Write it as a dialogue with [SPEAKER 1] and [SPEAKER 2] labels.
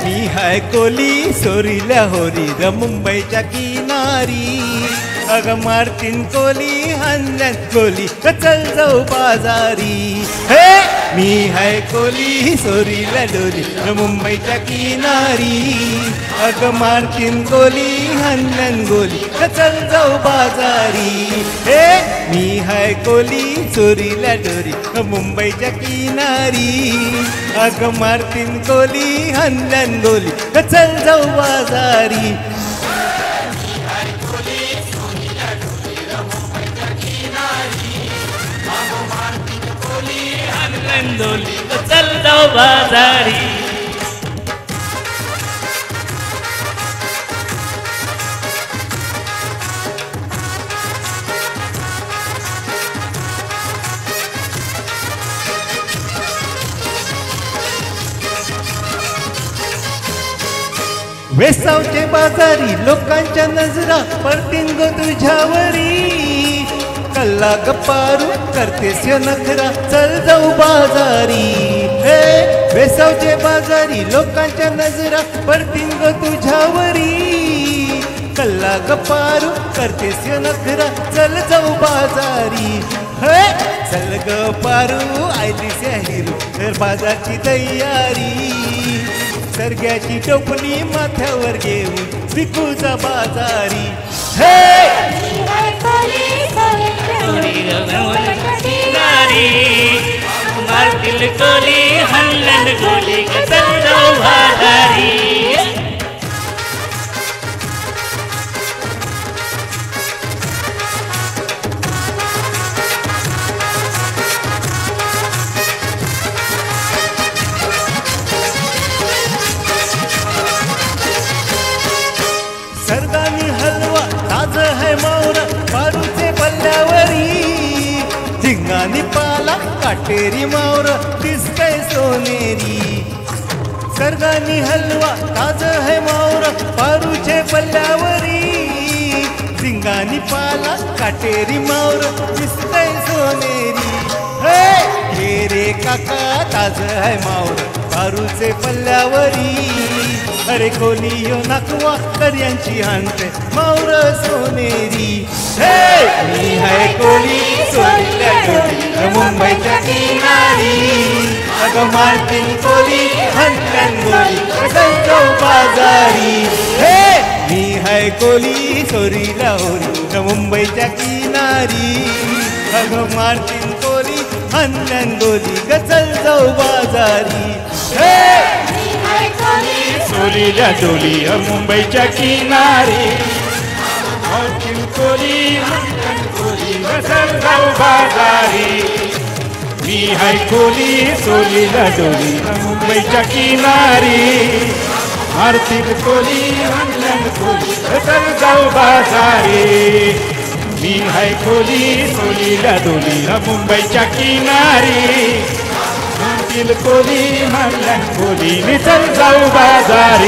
[SPEAKER 1] मी हाय कोली सोरील्या होरी र मुंबईच्या किनारी अग मार्टिन कोली हंदन कोली चल जाऊ बाजारी हे मी हाय कोली सोरील्या डोली र मुंबईच्या किनारी अग मार्टिन कोली हंदन गोली चल जाऊ बाजारी हे मी हाय कोली चोरीला डोरी मुंबईच्या किनारी अग मार्टिन कोली हंदन गोली चल जाऊ बाजारी
[SPEAKER 2] चल जाऊ बाजारी
[SPEAKER 1] वेसावचे बाजारी लोकांच्या नजरा पडतीन गो तुझ्यावरी कल्ला गप्पारू करतेस यो नखरा चल जाऊ बाजारी हे वेसावचे बाजारी लोकांच्या नजरा पडतीन गो तुझ्यावरी कल्ला गप्पारू करतेस यो नखरा चल जाऊ बाजारी हे चल ग पारू आयलीस या हिरू तर बाजारची तयारी सरग्याची टोपली माथ्यावर घेऊन विकूचा बाजारी हे
[SPEAKER 2] मार्टिन कोली हंदन गोली चल जाऊ बाजारी
[SPEAKER 1] सरदानी हलवा ताज है मावरा पारूचे पल्ल्यावरी झिंगानी पाला काटेरी मावरा दिसतय सोनेरी सरदानी हलवा ताज है मावरा पारूचे पल्ल्यावरी झिंगानी पाला काटेरी मावरा दिसतय सोनेरी हे रे काका ताज है मावरा पारूचे पल्ल्यावरी अरे कोली यो नकवा कर्यांची हानते मावर सोनेरी हे मी हाय कोली सोरील्या डोली मुंबईच्या किनारी अग मार्टिन कोली हंदन गोली चल जाऊ बाजारी हे मी हाय कोली सोरील्या होरी मुंबईच्या किनारी अग मार्टिन कोली हंदन गोली चल जाऊ बाजारी हे
[SPEAKER 3] सोरील्या डोली मुंबईच्या किनारी मार्टिन कोली हंदन गोली चल जाऊ बाजारी मी हाय कोली सोरील्या डोली मुंबईच्या किनारी मार्टिन कोली हंदन गोली चल जाऊ बाजारी मी हाय कोली सोरील्या डोली मुंबईच्या किनारी मार्टिन कोली हंदन गोली चल जाऊ बाजारी